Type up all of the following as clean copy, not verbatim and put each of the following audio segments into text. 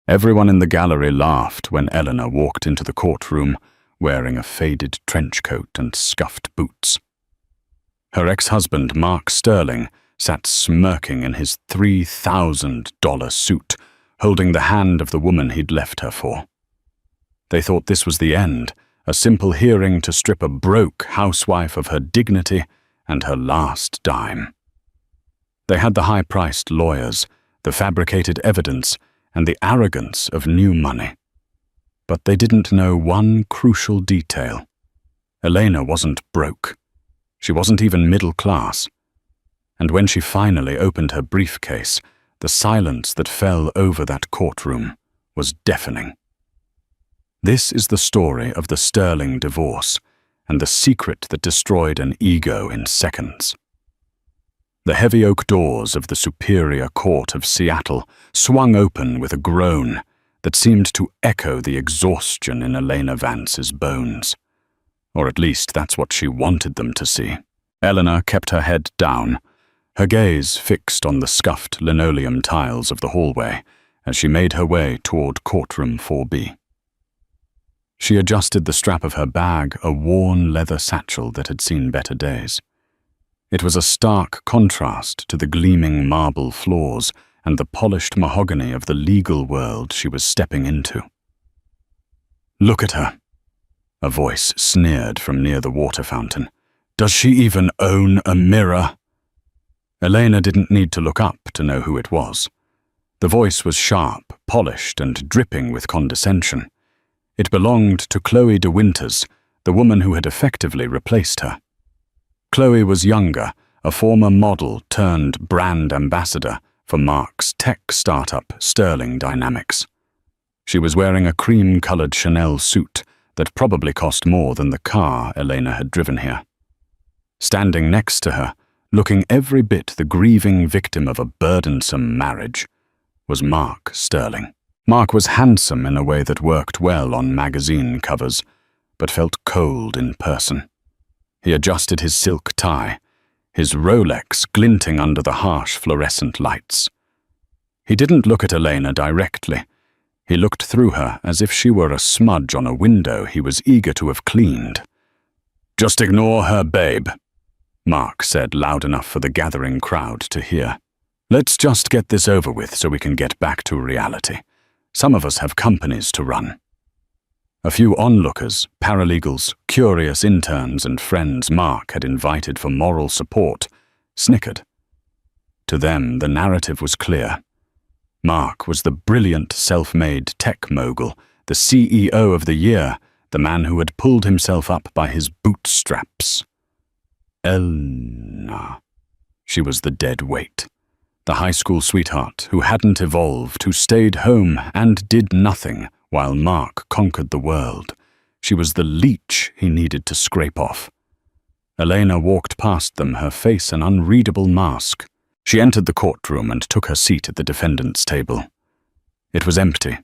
Everyone in the gallery laughed when Eleanor walked into the courtroom wearing a faded trench coat and scuffed boots. Her ex-husband, Mark Sterling, sat smirking in his $3,000 suit, holding the hand of the woman he'd left her for. They thought this was the end, a simple hearing to strip a broke housewife of her dignity and her last dime. They had the high-priced lawyers, the fabricated evidence, and the arrogance of new money. But they didn't know one crucial detail. Elena wasn't broke. She wasn't even middle class. And when she finally opened her briefcase, the silence that fell over that courtroom was deafening. This is the story of the Sterling divorce and the secret that destroyed an ego in seconds. The heavy oak doors of the Superior Court of Seattle swung open with a groan that seemed to echo the exhaustion in Elena Vance's bones. Or at least that's what she wanted them to see. Eleanor kept her head down, her gaze fixed on the scuffed linoleum tiles of the hallway as she made her way toward courtroom 4B. She adjusted the strap of her bag, a worn leather satchel that had seen better days. It was a stark contrast to the gleaming marble floors and the polished mahogany of the legal world she was stepping into. "Look at her," a voice sneered from near the water fountain. "Does she even own a mirror?" Elena didn't need to look up to know who it was. The voice was sharp, polished, and dripping with condescension. It belonged to Chloe de Winters, the woman who had effectively replaced her. Chloe was younger, a former model turned brand ambassador for Mark's tech startup Sterling Dynamics. She was wearing a cream-colored Chanel suit that probably cost more than the car Elena had driven here. Standing next to her, looking every bit the grieving victim of a burdensome marriage, was Mark Sterling. Mark was handsome in a way that worked well on magazine covers, but felt cold in person. He adjusted his silk tie, his Rolex glinting under the harsh fluorescent lights. He didn't look at Elena directly. He looked through her as if she were a smudge on a window he was eager to have cleaned. "Just ignore her, babe," Mark said loud enough for the gathering crowd to hear. "Let's just get this over with so we can get back to reality. Some of us have companies to run." A few onlookers, paralegals, curious interns, and friends Mark had invited for moral support snickered. To them, the narrative was clear. Mark was the brilliant self-made tech mogul, the CEO of the year, the man who had pulled himself up by his bootstraps. Elna. She was the dead weight. The high school sweetheart who hadn't evolved, who stayed home and did nothing while Mark conquered the world. She was the leech he needed to scrape off. Elena walked past them, her face an unreadable mask. She entered the courtroom and took her seat at the defendant's table. It was empty.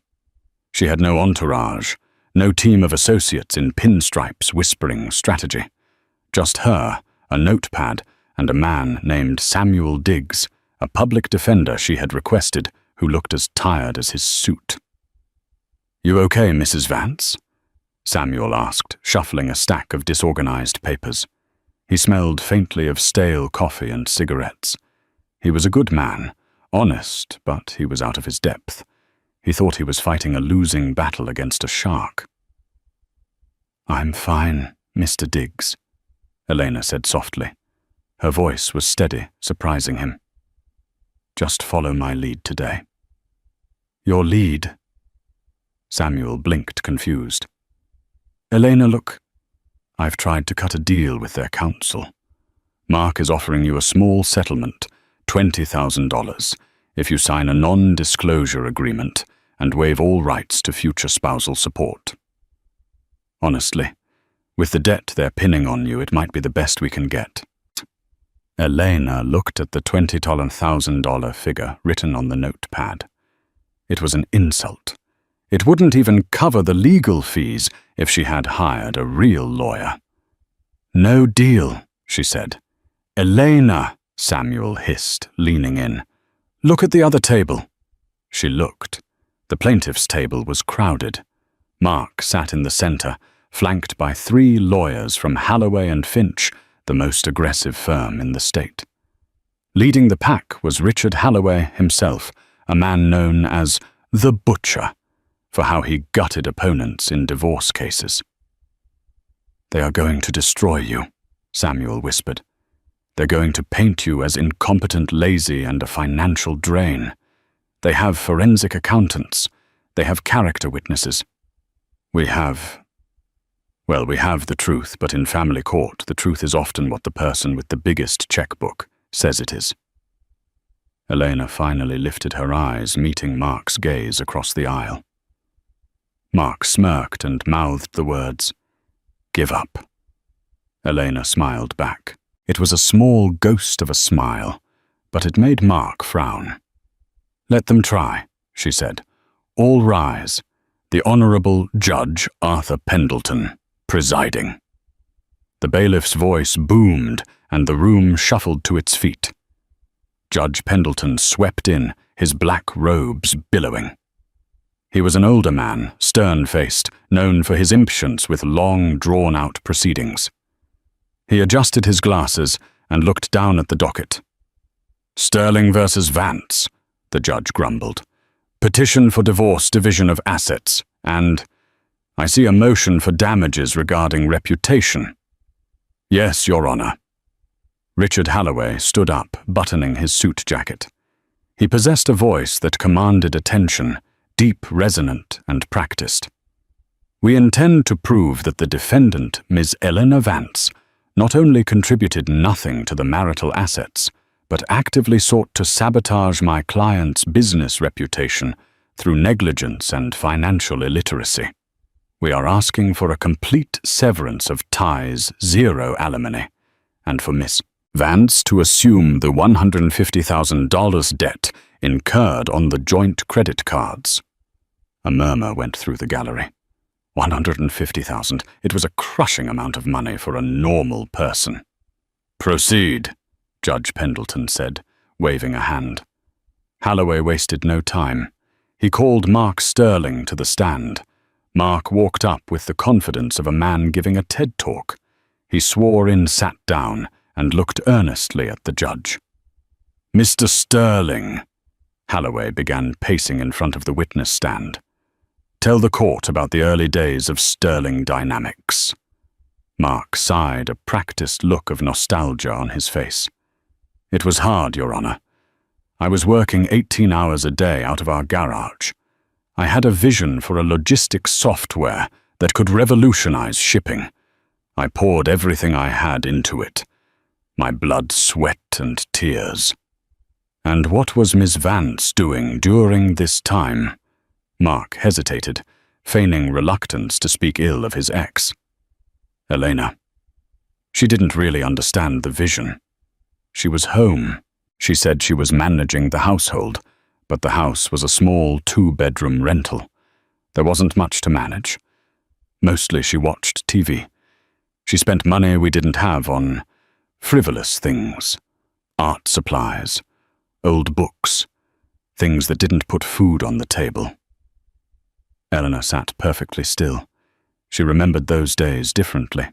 She had no entourage, no team of associates in pinstripes whispering strategy. Just her, a notepad, and a man named Samuel Diggs, a public defender she had requested, who looked as tired as his suit. "You okay, Mrs. Vance?" Samuel asked, shuffling a stack of disorganized papers. He smelled faintly of stale coffee and cigarettes. He was a good man, honest, but he was out of his depth. He thought he was fighting a losing battle against a shark. "I'm fine, Mr. Diggs," Elena said softly. Her voice was steady, surprising him. "Just follow my lead today." "Your lead?" Samuel blinked, confused. "Elena, look. I've tried to cut a deal with their counsel. Mark is offering you a small settlement, $20,000, if you sign a non-disclosure agreement and waive all rights to future spousal support. Honestly, with the debt they're pinning on you, it might be the best we can get." Elena looked at the $20,000 figure written on the notepad. It was an insult. It wouldn't even cover the legal fees if she had hired a real lawyer. "No deal," she said. "Elena," Samuel hissed, leaning in. "Look at the other table." She looked. The plaintiff's table was crowded. Mark sat in the center, flanked by 3 lawyers from Halloway and Finch, the most aggressive firm in the state. Leading the pack was Richard Halloway himself, a man known as the Butcher, for how he gutted opponents in divorce cases. "They are going to destroy you," Samuel whispered. "They're going to paint you as incompetent, lazy, and a financial drain. They have forensic accountants. They have character witnesses. We have the truth, but in family court, the truth is often what the person with the biggest checkbook says it is." Elena finally lifted her eyes, meeting Mark's gaze across the aisle. Mark smirked and mouthed the words, "Give up." Elena smiled back. It was a small ghost of a smile, but it made Mark frown. "Let them try," she said. "All rise. The Honorable Judge Arthur Pendleton, presiding." The bailiff's voice boomed, and the room shuffled to its feet. Judge Pendleton swept in, his black robes billowing. He was an older man, stern-faced, known for his impatience with long, drawn-out proceedings. He adjusted his glasses and looked down at the docket. "Sterling versus Vance," the judge grumbled. "Petition for divorce, division of assets, and I see a motion for damages regarding reputation." "Yes, Your Honor." Richard Halloway stood up, buttoning his suit jacket. He possessed a voice that commanded attention, deep, resonant, and practiced. "We intend to prove that the defendant, Ms. Eleanor Vance, not only contributed nothing to the marital assets, but actively sought to sabotage my client's business reputation through negligence and financial illiteracy. We are asking for a complete severance of ties, 0 alimony, and for Miss Vance to assume the $150,000 debt incurred on the joint credit cards." A murmur went through the gallery. 150,000. It was a crushing amount of money for a normal person. "Proceed," Judge Pendleton said, waving a hand. Halloway wasted no time. He called Mark Sterling to the stand. Mark walked up with the confidence of a man giving a TED talk. He swore in, sat down, and looked earnestly at the judge. "Mr. Sterling," Halloway began pacing in front of the witness stand. "Tell the court about the early days of Sterling Dynamics." Mark sighed, a practiced look of nostalgia on his face. "It was hard, Your Honor. I was working 18 hours a day out of our garage. I had a vision for a logistics software that could revolutionize shipping. I poured everything I had into it. My blood, sweat, and tears." "And what was Miss Vance doing during this time?" Mark hesitated, feigning reluctance to speak ill of his ex. "Elena. She didn't really understand the vision. She was home. She said she was managing the household, but the house was a small 2-bedroom rental. There wasn't much to manage. Mostly she watched TV. She spent money we didn't have on frivolous things, art supplies, old books, things that didn't put food on the table." Eleanor sat perfectly still. She remembered those days differently.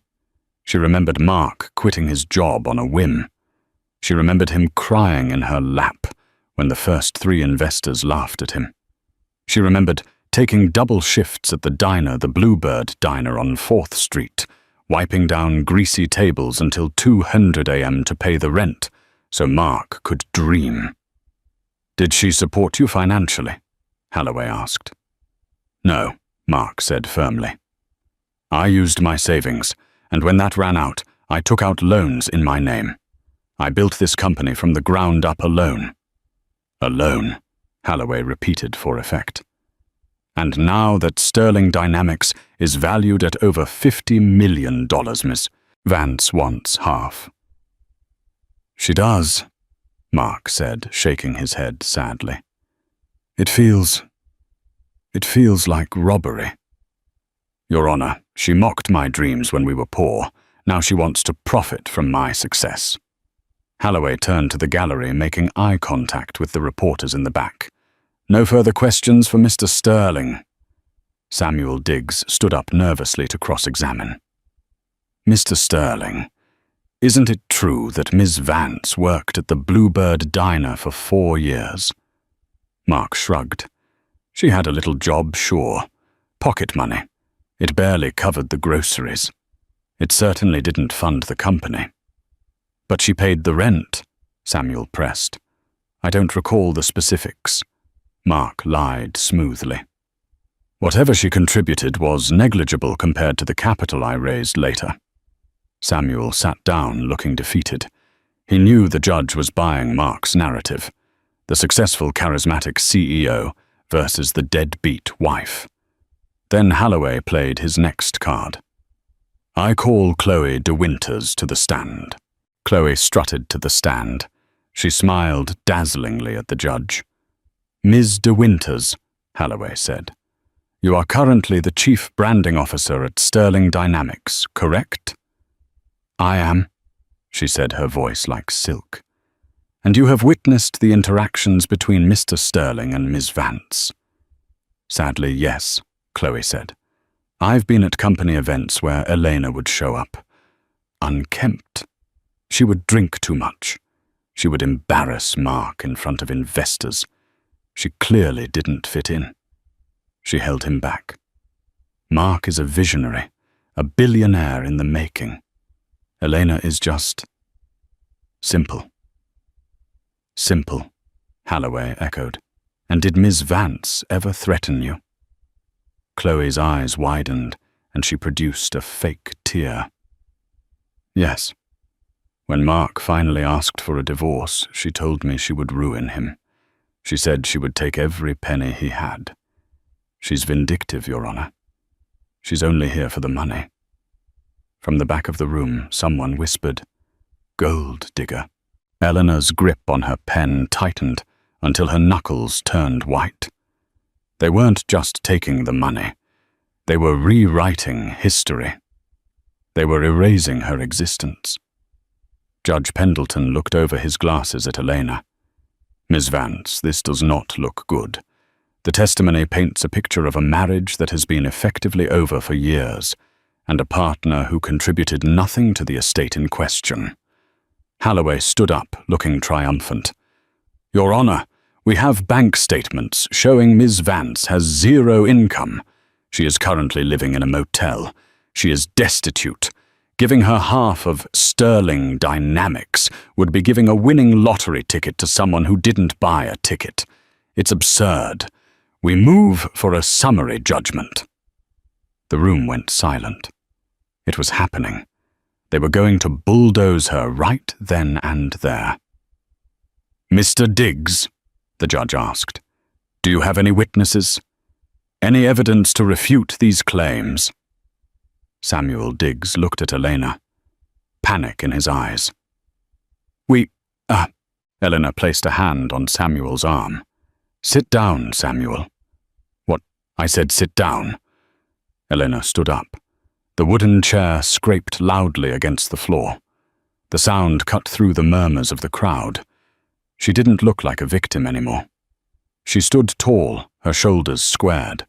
She remembered Mark quitting his job on a whim. She remembered him crying in her lap when the first 3 investors laughed at him. She remembered taking double shifts at the diner, the Bluebird Diner on 4th Street, wiping down greasy tables until 200 a.m. to pay the rent, so Mark could dream. "Did she support you financially?" Halloway asked. "No," Mark said firmly. "I used my savings, and when that ran out, I took out loans in my name. I built this company from the ground up alone." "Alone," Halloway repeated for effect. "And now that Sterling Dynamics is valued at over $50 million, Miss Vance wants half." "She does," Mark said, shaking his head sadly. It feels like robbery." "Your Honor, she mocked my dreams when we were poor. Now she wants to profit from my success." Halloway turned to the gallery, making eye contact with the reporters in the back. No further questions for Mr. Sterling. Samuel Diggs stood up nervously to cross-examine. Mr. Sterling, isn't it true that Miss Vance worked at the Bluebird Diner for 4 years? Mark shrugged. She had a little job, sure. Pocket money. It barely covered the groceries. It certainly didn't fund the company. But she paid the rent, Samuel pressed. I don't recall the specifics. Mark lied smoothly. Whatever she contributed was negligible compared to the capital I raised later. Samuel sat down, looking defeated. He knew the judge was buying Mark's narrative. The successful, charismatic CEO versus the deadbeat wife. Then Holloway played his next card. I call Chloe de Winters to the stand. Chloe strutted to the stand. She smiled dazzlingly at the judge. Ms. de Winters, Holloway said, you are currently the chief branding officer at Sterling Dynamics, correct? I am, she said, her voice like silk. And you have witnessed the interactions between Mr. Sterling and Miss Vance? Sadly, yes, Chloe said. I've been at company events where Elena would show up. Unkempt. She would drink too much. She would embarrass Mark in front of investors. She clearly didn't fit in. She held him back. Mark is a visionary, a billionaire in the making. Elena is just simple. Simple, Holloway echoed. And did Miss Vance ever threaten you? Chloe's eyes widened, and she produced a fake tear. Yes. When Mark finally asked for a divorce, she told me she would ruin him. She said she would take every penny he had. She's vindictive, Your Honor. She's only here for the money. From the back of the room, someone whispered, Gold digger. Eleanor's grip on her pen tightened until her knuckles turned white. They weren't just taking the money. They were rewriting history. They were erasing her existence. Judge Pendleton looked over his glasses at Elena. Miss Vance, this does not look good. The testimony paints a picture of a marriage that has been effectively over for years, and a partner who contributed nothing to the estate in question. Holloway stood up, looking triumphant. Your Honor, we have bank statements showing Miss Vance has 0 income. She is currently living in a motel. She is destitute. Giving her half of Sterling Dynamics would be giving a winning lottery ticket to someone who didn't buy a ticket. It's absurd. We move for a summary judgment. The room went silent. It was happening. They were going to bulldoze her right then and there. Mr. Diggs, the judge asked, do you have any witnesses? Any evidence to refute these claims? Samuel Diggs looked at Elena, panic in his eyes. Elena placed a hand on Samuel's arm. Sit down, Samuel. What? I said sit down. Elena stood up. The wooden chair scraped loudly against the floor. The sound cut through the murmurs of the crowd. She didn't look like a victim anymore. She stood tall, her shoulders squared.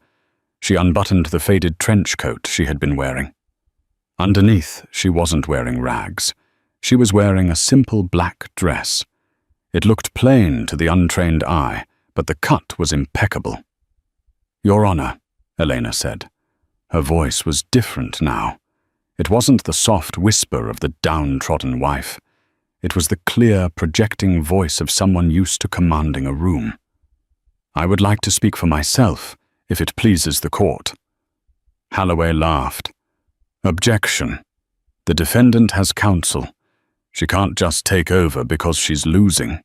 She unbuttoned the faded trench coat she had been wearing. Underneath, she wasn't wearing rags. She was wearing a simple black dress. It looked plain to the untrained eye, but the cut was impeccable. Your Honor, Elena said. Her voice was different now. It wasn't the soft whisper of the downtrodden wife. It was the clear, projecting voice of someone used to commanding a room. I would like to speak for myself, if it pleases the court. Holloway laughed. Objection. The defendant has counsel. She can't just take over because she's losing.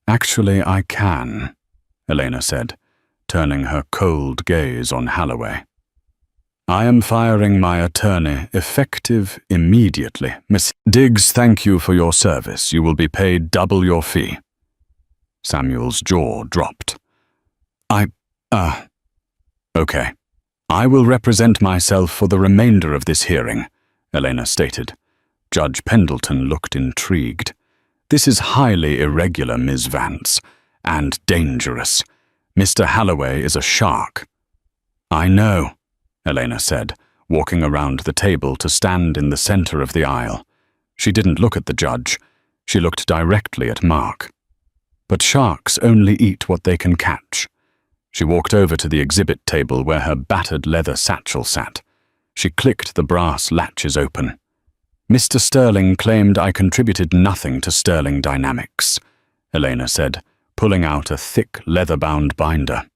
Actually, I can, Elena said, turning her cold gaze on Holloway. I am firing my attorney effective immediately. Miss Diggs, thank you for your service. You will be paid double your fee. Samuel's jaw dropped. Okay. I will represent myself for the remainder of this hearing, Elena stated. Judge Pendleton looked intrigued. This is highly irregular, Ms. Vance, and dangerous. Mr. Holloway is a shark." "I know," Elena said, walking around the table to stand in the center of the aisle. She didn't look at the judge. She looked directly at Mark. "But sharks only eat what they can catch." She walked over to the exhibit table where her battered leather satchel sat. She clicked the brass latches open. "Mr. Sterling claimed I contributed nothing to Sterling Dynamics," Elena said, pulling out a thick leather-bound binder.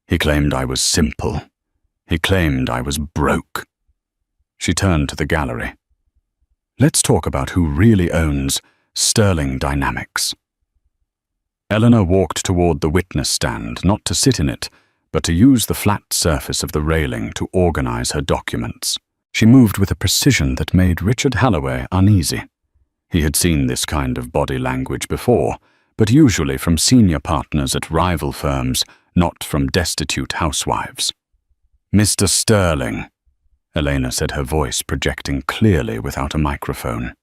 "He claimed I was simple. He claimed I was broke." She turned to the gallery. "Let's talk about who really owns Sterling Dynamics." Eleanor walked toward the witness stand, not to sit in it, but to use the flat surface of the railing to organize her documents. She moved with a precision that made Richard Holloway uneasy. He had seen this kind of body language before, but usually from senior partners at rival firms, not from destitute housewives. "Mr. Sterling," Elena said, her voice projecting clearly without a microphone.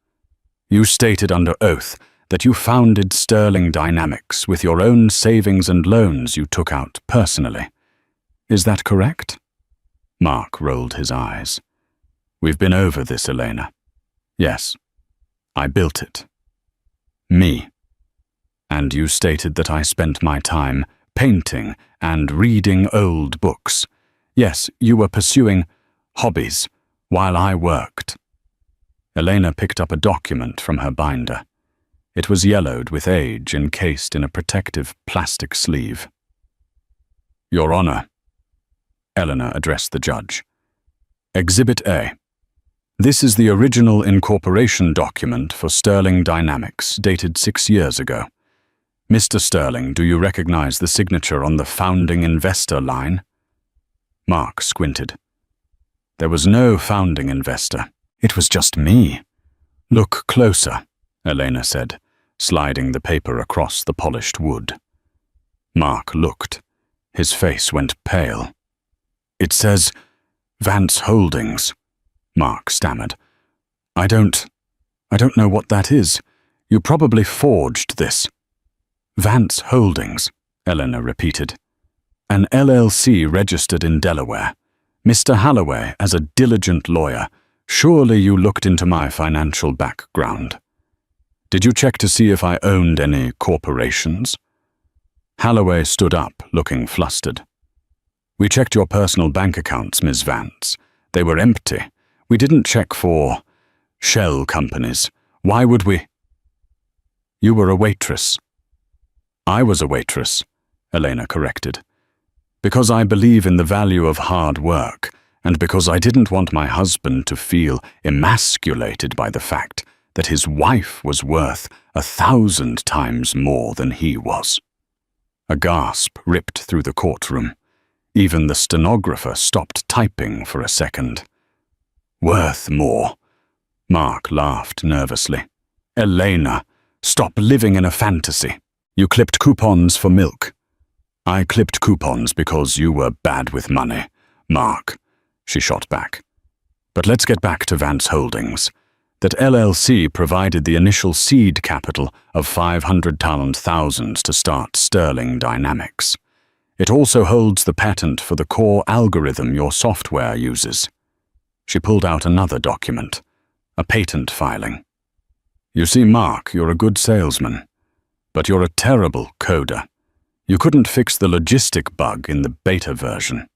"You stated under oath that you founded Sterling Dynamics with your own savings and loans you took out personally. Is that correct?" Mark rolled his eyes. "We've been over this, Elena. Yes, I built it. Me. And you stated that I spent my time painting and reading old books. Yes, you were pursuing hobbies while I worked." Elena picked up a document from her binder. It was yellowed with age, encased in a protective plastic sleeve. "Your Honor," Eleanor addressed the judge. "Exhibit A. This is the original incorporation document for Sterling Dynamics, dated 6 years ago. Mr. Sterling, do you recognize the signature on the founding investor line?" Mark squinted. "There was no founding investor. It was just me." "Look closer," Elena said, sliding the paper across the polished wood. Mark looked. His face went pale. "It says Vance Holdings," Mark stammered. I don't know what that is. You probably forged this." "Vance Holdings," Eleanor repeated. "An LLC registered in Delaware. Mr. Holloway, as a diligent lawyer, surely you looked into my financial background. Did you check to see if I owned any corporations?" Holloway stood up, looking flustered. "We checked your personal bank accounts, Ms. Vance. They were empty. We didn't check for shell companies. Why would we?" "You were a waitress." "I was a waitress," Elena corrected. "Because I believe in the value of hard work, and because I didn't want my husband to feel emasculated by the fact that his wife was worth 1,000 times more than he was." A gasp ripped through the courtroom. Even the stenographer stopped typing for a second. "Worth more?" Mark laughed nervously. "Elena, stop living in a fantasy. You clipped coupons for milk." "I clipped coupons because you were bad with money, Mark," she shot back. "But let's get back to Vance Holdings. That LLC provided the initial seed capital of 500,000 to start Sterling Dynamics. It also holds the patent for the core algorithm your software uses." She pulled out another document, a patent filing. "You see, Mark, you're a good salesman, but you're a terrible coder. You couldn't fix the logistic bug in the beta version.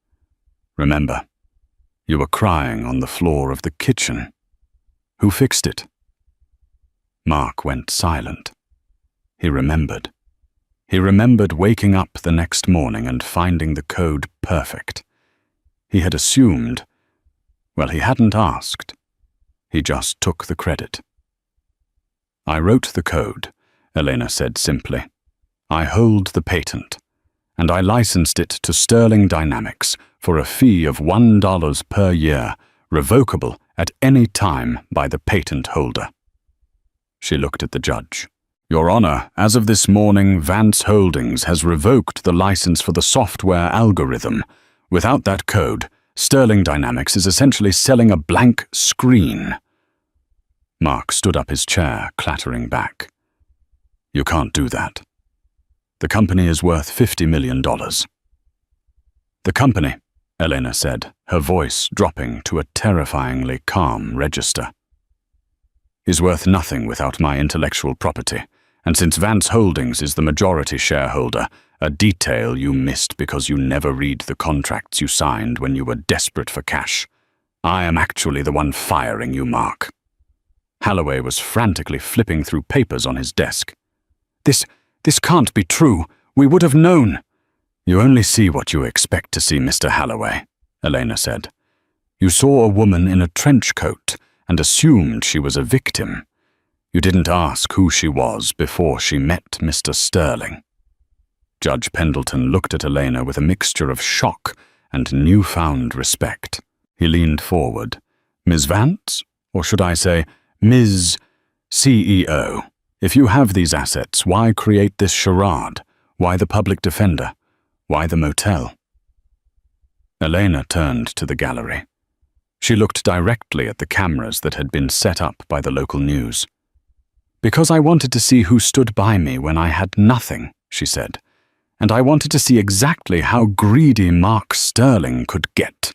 Remember, you were crying on the floor of the kitchen. Who fixed it?" Mark went silent. He remembered. He remembered waking up the next morning and finding the code perfect. He had assumed, well, he hadn't asked. He just took the credit. "I wrote the code," Elena said simply. "I hold the patent, and I licensed it to Sterling Dynamics for a fee of $1 per year, revocable at any time by the patent holder." She looked at the judge. "Your Honor, as of this morning, Vance Holdings has revoked the license for the software algorithm. Without that code, Sterling Dynamics is essentially selling a blank screen." Mark stood up his chair, clattering back. "You can't do that." The company is worth $50 million. The company, Elena said, her voice dropping to a terrifyingly calm register, is worth nothing without my intellectual property, and since Vance Holdings is the majority shareholder, a detail you missed because you never read the contracts you signed when you were desperate for cash, I am actually the one firing you, Mark. Holloway was frantically flipping through papers on his desk. This can't be true. We would have known. You only see what you expect to see, Mr. Holloway, Elena said. You saw a woman in a trench coat and assumed she was a victim. You didn't ask who she was before she met Mr. Sterling. Judge Pendleton looked at Elena with a mixture of shock and newfound respect. He leaned forward. Ms. Vance? Or should I say, Ms. CEO? If you have these assets, why create this charade? Why the public defender? Why the motel? Elena turned to the gallery. She looked directly at the cameras that had been set up by the local news. Because I wanted to see who stood by me when I had nothing, she said, and I wanted to see exactly how greedy Mark Sterling could get.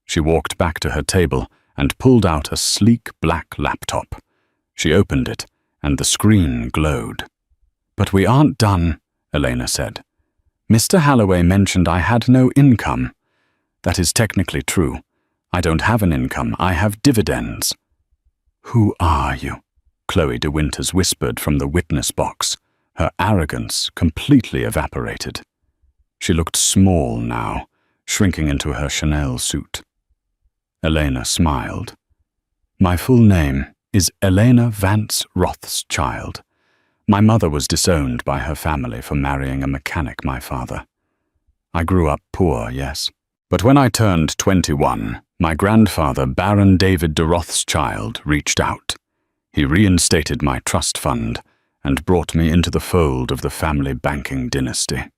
She walked back to her table and pulled out a sleek black laptop. She opened it, and the screen glowed. But we aren't done, Elena said. Mr. Holloway mentioned I had no income. That is technically true. I don't have an income, I have dividends. Who are you? Chloe de Winters whispered from the witness box. Her arrogance completely evaporated. She looked small now, shrinking into her Chanel suit. Elena smiled. My full name is Elena Vance Rothschild. My mother was disowned by her family for marrying a mechanic, my father. I grew up poor, yes. But when I turned 21, my grandfather, Baron David de Rothschild, reached out. He reinstated my trust fund and brought me into the fold of the family banking dynasty.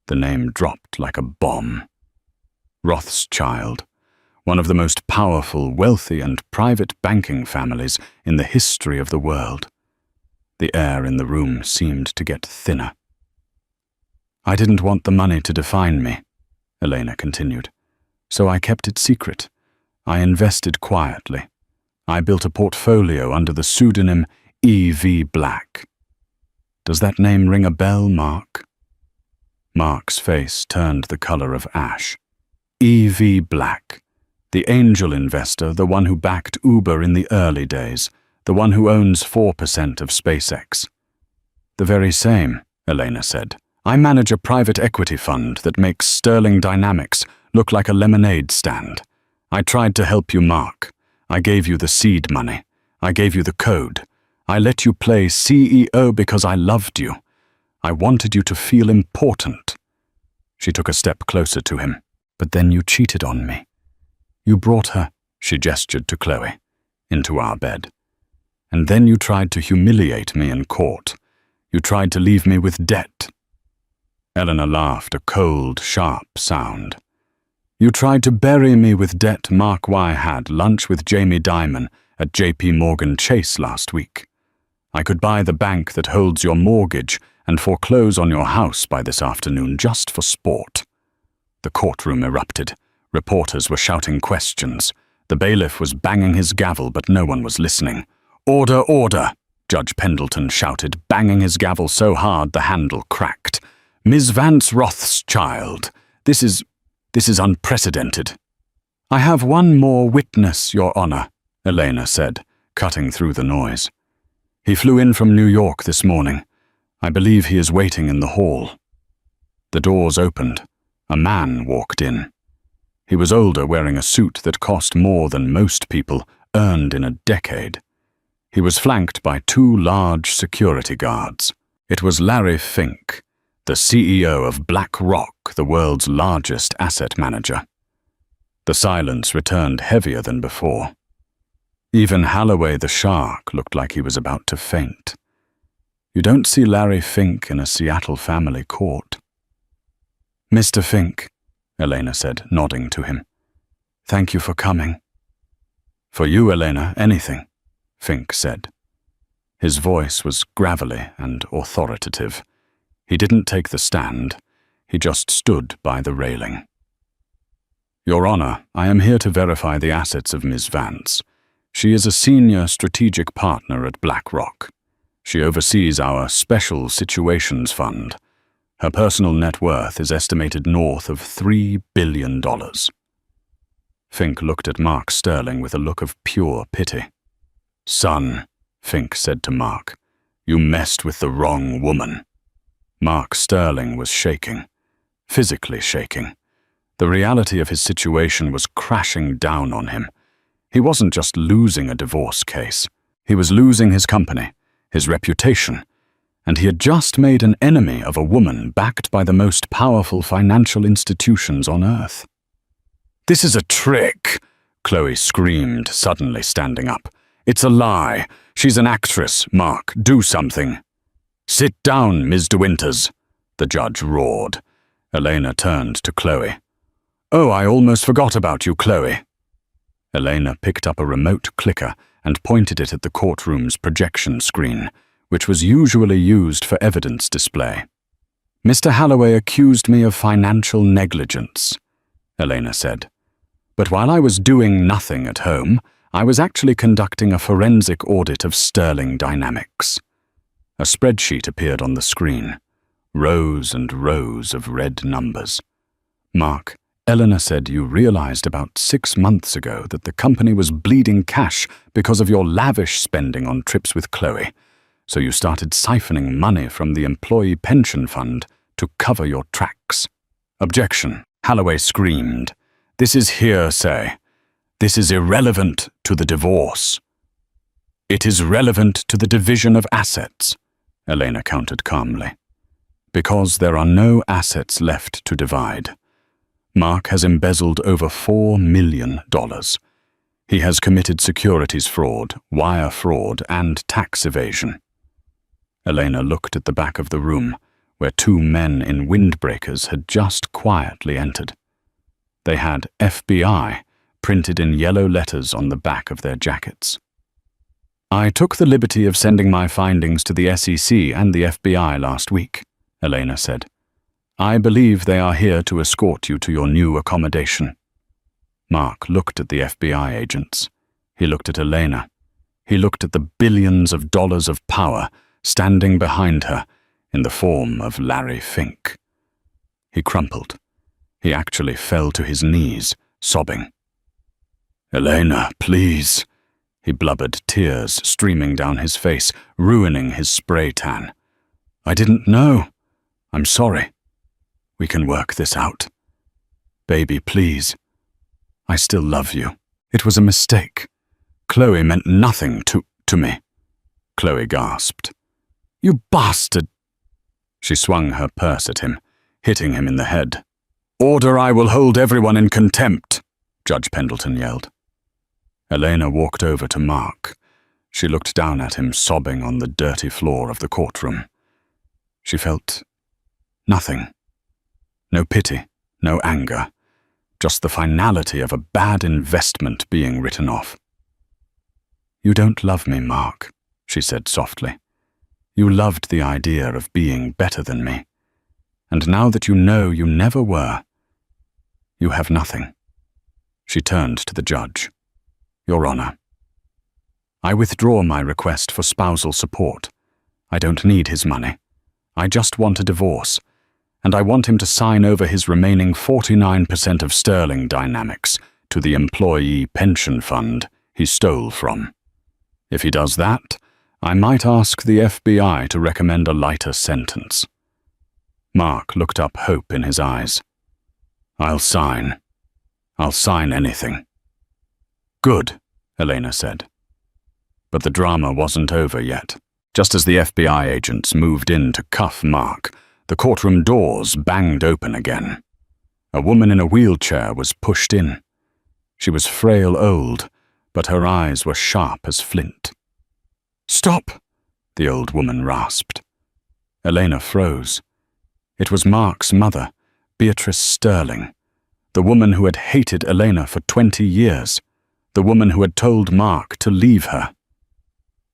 The name dropped like a bomb. Rothschild, one of the most powerful, wealthy, and private banking families in the history of the world. The air in the room seemed to get thinner. I didn't want the money to define me, Elena continued, so I kept it secret. I invested quietly. I built a portfolio under the pseudonym E.V. Black. Does that name ring a bell, Mark? Mark's face turned the color of ash. E.V. Black. The angel investor, the one who backed Uber in the early days, the one who owns 4% of SpaceX. The very same, Elena said. I manage a private equity fund that makes Sterling Dynamics look like a lemonade stand. I tried to help you, Mark. I gave you the seed money. I gave you the code. I let you play CEO because I loved you. I wanted you to feel important. She took a step closer to him. But then you cheated on me. You brought her, she gestured to Chloe, into our bed. And then you tried to humiliate me in court. You tried to leave me with debt. Eleanor laughed, a cold, sharp sound. You tried to bury me with debt. Mark Y had lunch with Jamie Dimon at J.P. Morgan Chase last week. I could buy the bank that holds your mortgage and foreclose on your house by this afternoon just for sport. The courtroom erupted. Reporters were shouting questions. The bailiff was banging his gavel, but no one was listening. Order, order, Judge Pendleton shouted, banging his gavel so hard the handle cracked. Ms. Vance Rothschild, this is unprecedented. I have one more witness, Your Honor, Elena said, cutting through the noise. He flew in from New York this morning. I believe he is waiting in the hall. The doors opened. A man walked in. He was older, wearing a suit that cost more than most people earned in a decade. He was flanked by two large security guards. It was Larry Fink, the CEO of BlackRock, the world's largest asset manager. The silence returned heavier than before. Even Holloway the shark looked like he was about to faint. You don't see Larry Fink in a Seattle family court. Mr. Fink, Elena said, nodding to him. Thank you for coming. For you, Elena, anything, Fink said. His voice was gravelly and authoritative. He didn't take the stand. He just stood by the railing. "Your Honor, I am here to verify the assets of Ms. Vance. She is a senior strategic partner at BlackRock. She oversees our Special Situations Fund. Her personal net worth is estimated north of $3 billion. Fink looked at Mark Sterling with a look of pure pity. "Son," Fink said to Mark, "you messed with the wrong woman." Mark Sterling was shaking, physically shaking. The reality of his situation was crashing down on him. He wasn't just losing a divorce case. He was losing his company, his reputation, and he had just made an enemy of a woman backed by the most powerful financial institutions on Earth. "This is a trick," Chloe screamed, suddenly standing up. "It's a lie. She's an actress. Mark, do something." "Sit down, Ms. De Winters," the judge roared. Elena turned to Chloe. "Oh, I almost forgot about you, Chloe." Elena picked up a remote clicker and pointed it at the courtroom's projection screen, which was usually used for evidence display. "Mr. Halloway accused me of financial negligence," Elena said. "But while I was doing nothing at home, I was actually conducting a forensic audit of Sterling Dynamics." A spreadsheet appeared on the screen, rows and rows of red numbers. "Mark, Eleanor said you realized about 6 months ago that the company was bleeding cash because of your lavish spending on trips with Chloe, so you started siphoning money from the employee pension fund to cover your tracks." "Objection," Halloway screamed. "This is hearsay. This is irrelevant to the divorce." "It is relevant to the division of assets," Elena countered calmly. "Because there are no assets left to divide. Mark has embezzled over $4 million. He has committed securities fraud, wire fraud, and tax evasion." Elena looked at the back of the room, where 2 men in windbreakers had just quietly entered. They had FBI printed in yellow letters on the back of their jackets. "I took the liberty of sending my findings to the SEC and the FBI last week," Elena said. "I believe they are here to escort you to your new accommodation." Mark looked at the FBI agents. He looked at Elena. He looked at the billions of dollars of power standing behind her in the form of Larry Fink. He crumpled. He actually fell to his knees, sobbing. "Elena, please," he blubbered, tears streaming down his face, ruining his spray tan. "I didn't know. I'm sorry. We can work this out. Baby, please. I still love you. It was a mistake. Chloe meant nothing to me." Chloe gasped. "You bastard!" She swung her purse at him, hitting him in the head. "Order, I will hold everyone in contempt," Judge Pendleton yelled. Elena walked over to Mark. She looked down at him, sobbing on the dirty floor of the courtroom. She felt nothing. No pity, no anger, just the finality of a bad investment being written off. "You don't love me, Mark," she said softly. "You loved the idea of being better than me. And now that you know you never were, you have nothing." She turned to the judge. "Your Honor, I withdraw my request for spousal support. I don't need his money. I just want a divorce, and I want him to sign over his remaining 49% of Sterling Dynamics to the employee pension fund he stole from. If he does that, I might ask the FBI to recommend a lighter sentence." Mark looked up, hope in his eyes. I'll sign anything." "Good," Elena said. But the drama wasn't over yet. Just as the FBI agents moved in to cuff Mark, the courtroom doors banged open again. A woman in a wheelchair was pushed in. She was frail old, but her eyes were sharp as flint. "Stop!" the old woman rasped. Elena froze. It was Mark's mother, Beatrice Sterling, the woman who had hated Elena for 20 years, the woman who had told Mark to leave her.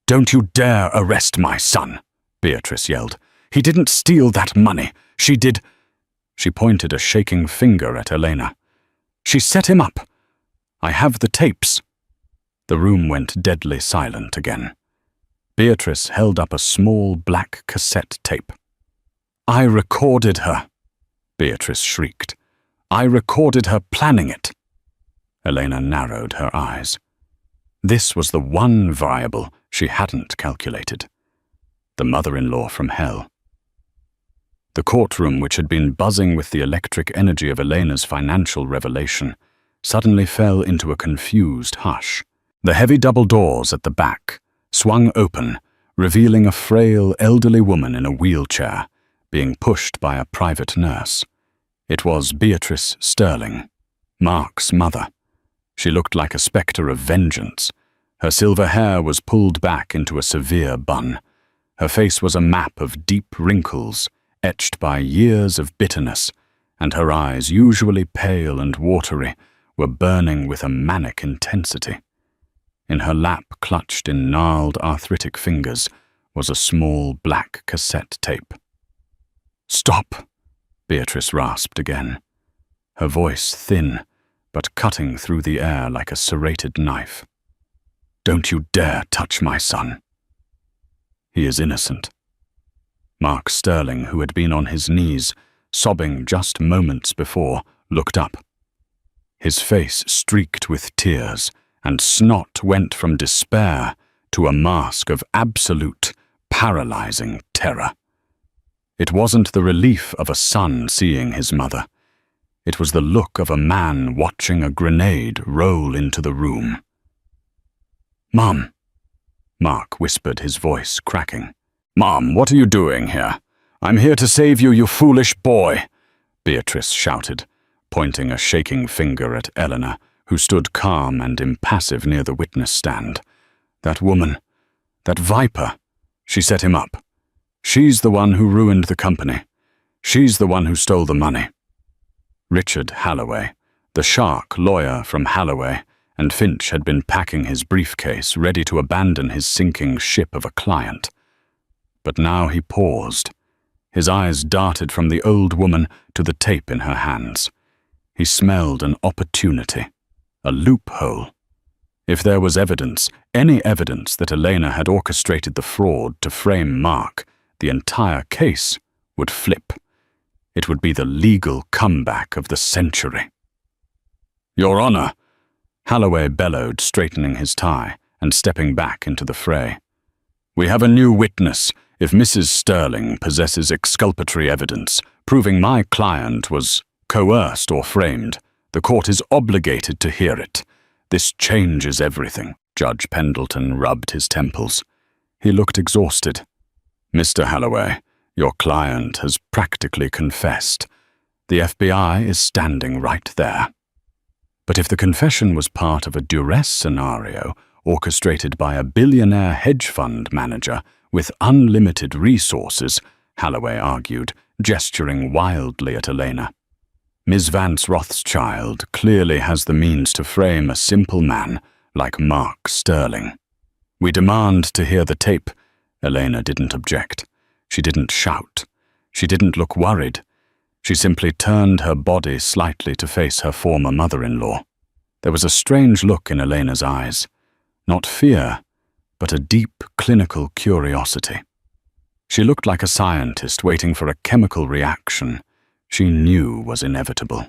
"Don't you dare arrest my son," Beatrice yelled. He didn't steal that money. She did. She pointed a shaking finger at Elena. She set him up. I have the tapes. The room went deadly silent again. Beatrice held up a small black cassette tape. I recorded her, Beatrice shrieked. I recorded her planning it. Elena narrowed her eyes. This was the one variable she hadn't calculated. The mother-in-law from hell. The courtroom, which had been buzzing with the electric energy of Elena's financial revelation, suddenly fell into a confused hush. The heavy double doors at the back swung open, revealing a frail, elderly woman in a wheelchair, being pushed by a private nurse. It was Beatrice Sterling, Mark's mother. She looked like a spectre of vengeance. Her silver hair was pulled back into a severe bun. Her face was a map of deep wrinkles, etched by years of bitterness, and her eyes, usually pale and watery, were burning with a manic intensity. In her lap, clutched in gnarled arthritic fingers, was a small black cassette tape. Stop, Beatrice rasped again, her voice thin, but cutting through the air like a serrated knife. Don't you dare touch my son. He is innocent. Mark Sterling, who had been on his knees, sobbing just moments before, looked up. His face streaked with tears, and snot went from despair to a mask of absolute, paralyzing terror. It wasn't the relief of a son seeing his mother. It was the look of a man watching a grenade roll into the room. Mom, Mark whispered, his voice cracking. Mom, what are you doing here? I'm here to save you, you foolish boy, Beatrice shouted, pointing a shaking finger at Eleanor, who stood calm and impassive near the witness stand. That woman, that viper, she set him up. She's the one who ruined the company. She's the one who stole the money. Richard Halloway, the shark lawyer from Halloway, and Finch had been packing his briefcase, ready to abandon his sinking ship of a client. But now he paused. His eyes darted from the old woman to the tape in her hands. He smelled an opportunity, a loophole. If there was evidence, any evidence that Elena had orchestrated the fraud to frame Mark, the entire case would flip. It would be the legal comeback of the century. Your Honor, Halloway bellowed, straightening his tie and stepping back into the fray. We have a new witness. If Mrs. Sterling possesses exculpatory evidence proving my client was coerced or framed, the court is obligated to hear it. This changes everything. Judge Pendleton rubbed his temples. He looked exhausted. Mr. Halloway, your client has practically confessed. The FBI is standing right there. But if the confession was part of a duress scenario orchestrated by a billionaire hedge fund manager with unlimited resources, Halloway argued, gesturing wildly at Elena, Ms. Vance Rothschild clearly has the means to frame a simple man like Mark Sterling. We demand to hear the tape. Elena didn't object. She didn't shout. She didn't look worried. She simply turned her body slightly to face her former mother-in-law. There was a strange look in Elena's eyes. Not fear, but a deep clinical curiosity. She looked like a scientist waiting for a chemical reaction she knew was inevitable.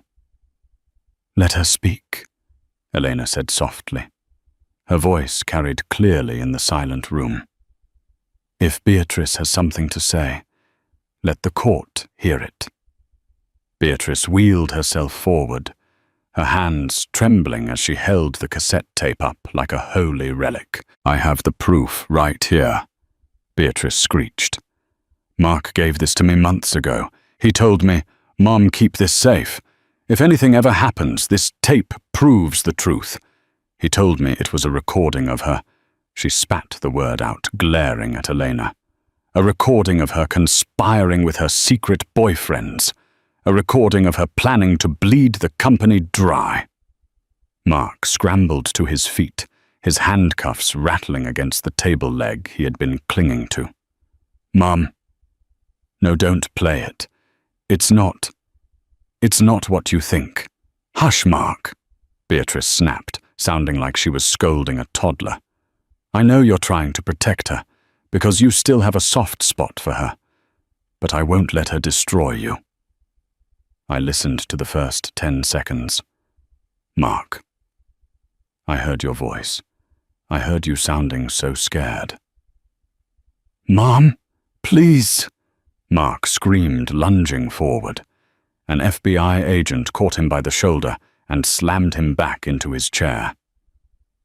Let her speak, Elena said softly. Her voice carried clearly in the silent room. If Beatrice has something to say, let the court hear it. Beatrice wheeled herself forward, her hands trembling as she held the cassette tape up like a holy relic. I have the proof right here, Beatrice screeched. Mark gave this to me months ago. He told me, Mom, keep this safe. If anything ever happens, this tape proves the truth. He told me it was a recording of her. She spat the word out, glaring at Elena. A recording of her conspiring with her secret boyfriends. A recording of her planning to bleed the company dry. Mark scrambled to his feet, his handcuffs rattling against the table leg he had been clinging to. Mom. No, don't play it. It's not what you think. Hush, Mark, Beatrice snapped, sounding like she was scolding a toddler. I know you're trying to protect her, because you still have a soft spot for her, but I won't let her destroy you. I listened to the first 10 seconds. Mark. I heard your voice. I heard you sounding so scared. Mom, please, Mark screamed, lunging forward. An FBI agent caught him by the shoulder and slammed him back into his chair.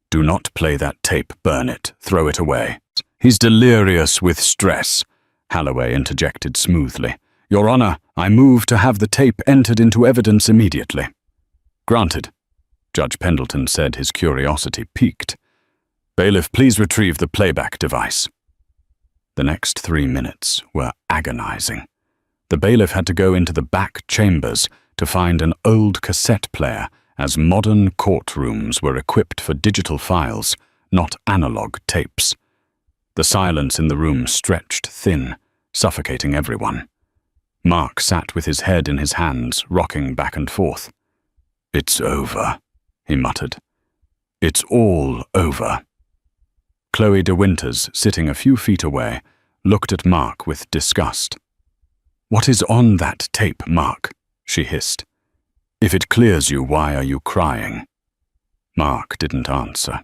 Do not play that tape, burn it, throw it away. He's delirious with stress, Holloway interjected smoothly. Your Honor, I move to have the tape entered into evidence immediately. Granted, Judge Pendleton said, his curiosity piqued. Bailiff, please retrieve the playback device. The next 3 minutes were agonizing. The bailiff had to go into the back chambers to find an old cassette player, as modern courtrooms were equipped for digital files, not analog tapes. The silence in the room stretched thin, suffocating everyone. Mark sat with his head in his hands, rocking back and forth. It's over, he muttered. It's all over. Chloe de Winters, sitting a few feet away, looked at Mark with disgust. What is on that tape, Mark? She hissed. If it clears you, why are you crying? Mark didn't answer.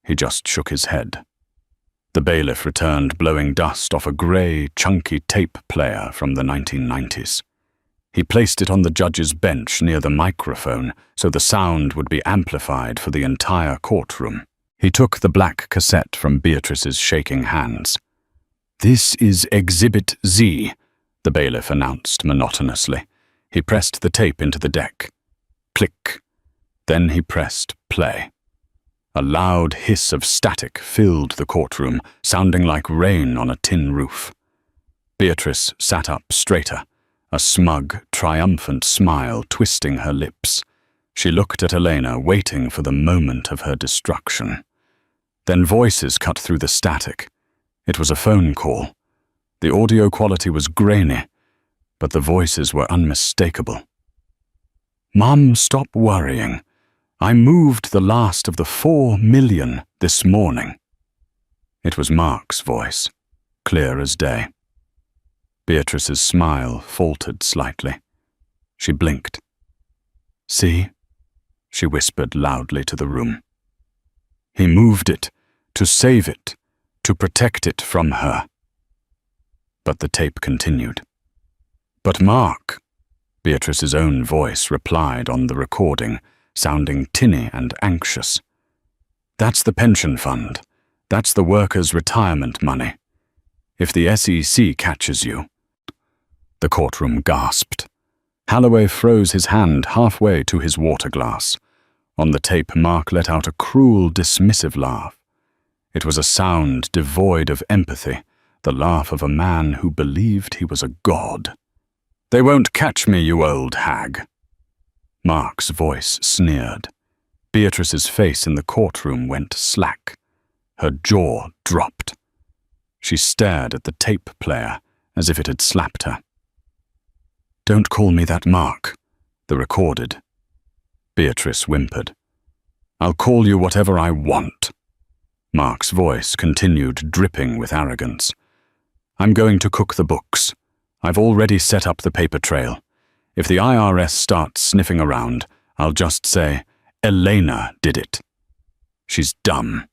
He just shook his head. The bailiff returned, blowing dust off a grey, chunky tape player from the 1990s. He placed it on the judge's bench near the microphone so the sound would be amplified for the entire courtroom. He took the black cassette from Beatrice's shaking hands. This is Exhibit Z, the bailiff announced monotonously. He pressed the tape into the deck. Click. Then he pressed play. A loud hiss of static filled the courtroom, sounding like rain on a tin roof. Beatrice sat up straighter, a smug, triumphant smile twisting her lips. She looked at Elena, waiting for the moment of her destruction. Then voices cut through the static. It was a phone call. The audio quality was grainy, but the voices were unmistakable. Mom, stop worrying. I moved the last of the 4 million this morning. It was Mark's voice, clear as day. Beatrice's smile faltered slightly. She blinked. See? She whispered loudly to the room. He moved it, to save it, to protect it from her. But the tape continued. But Mark, Beatrice's own voice replied on the recording, sounding tinny and anxious. That's the pension fund. That's the workers' retirement money. If the SEC catches you. The courtroom gasped. Holloway froze his hand halfway to his water glass. On the tape, Mark let out a cruel, dismissive laugh. It was a sound devoid of empathy, the laugh of a man who believed he was a god. They won't catch me, you old hag. Mark's voice sneered. Beatrice's face in the courtroom went slack. Her jaw dropped. She stared at the tape player as if it had slapped her. Don't call me that, Mark, the recorded. Beatrice whimpered. I'll call you whatever I want. Mark's voice continued, dripping with arrogance. I'm going to cook the books. I've already set up the paper trail. If the IRS starts sniffing around, I'll just say, Elena did it. She's dumb.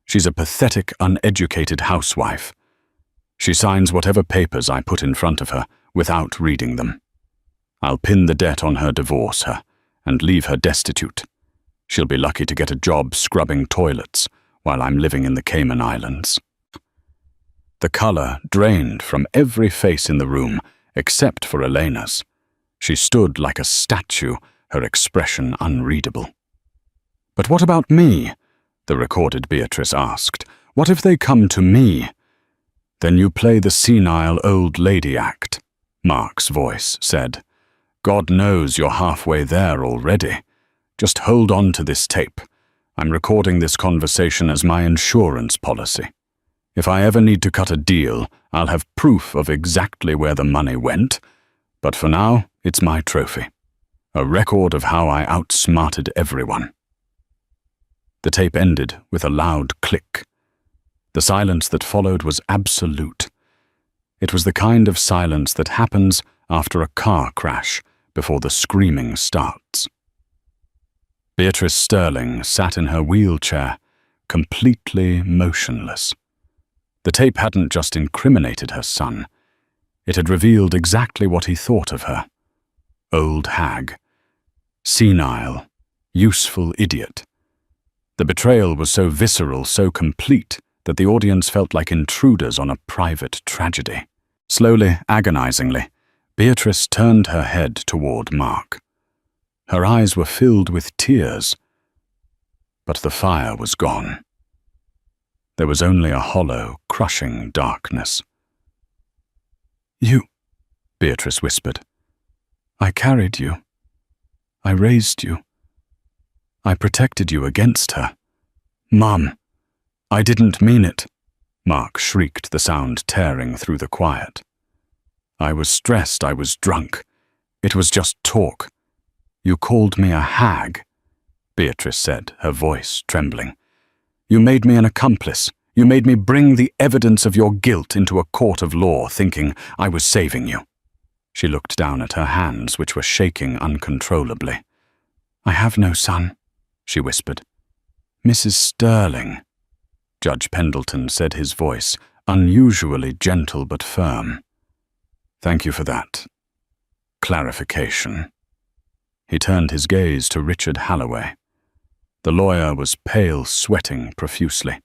She's a pathetic, uneducated housewife. She signs whatever papers I put in front of her without reading them. I'll pin the debt on her, divorce her, and leave her destitute. She'll be lucky to get a job scrubbing toilets while I'm living in the Cayman Islands. The color drained from every face in the room except for Elena's. She stood like a statue, her expression unreadable. But what about me? The recorded Beatrice asked. What if they come to me? Then you play the senile old lady act, Mark's voice said. God knows you're halfway there already. Just hold on to this tape. I'm recording this conversation as my insurance policy. If I ever need to cut a deal, I'll have proof of exactly where the money went, but for now, it's my trophy. A record of how I outsmarted everyone." The tape ended with a loud click. The silence that followed was absolute. It was the kind of silence that happens after a car crash before the screaming starts. Beatrice Sterling sat in her wheelchair, completely motionless. The tape hadn't just incriminated her son. It had revealed exactly what he thought of her. Old hag. Senile. Useful idiot. The betrayal was so visceral, so complete, that the audience felt like intruders on a private tragedy. Slowly, agonizingly, Beatrice turned her head toward Mark. Her eyes were filled with tears, but the fire was gone. There was only a hollow, crushing darkness. "You," Beatrice whispered. "I carried you. I raised you. I protected you against her. Mum, I didn't mean it," Mark shrieked, the sound tearing through the quiet. "I was stressed, I was drunk. It was just talk. You called me a hag," Beatrice said, her voice trembling. "You made me an accomplice. You made me bring the evidence of your guilt into a court of law, thinking I was saving you." She looked down at her hands, which were shaking uncontrollably. "I have no son," she whispered. "Mrs. Sterling," Judge Pendleton said, his voice unusually gentle but firm. "Thank you for that clarification." He turned his gaze to Richard Halloway. The lawyer was pale, sweating profusely.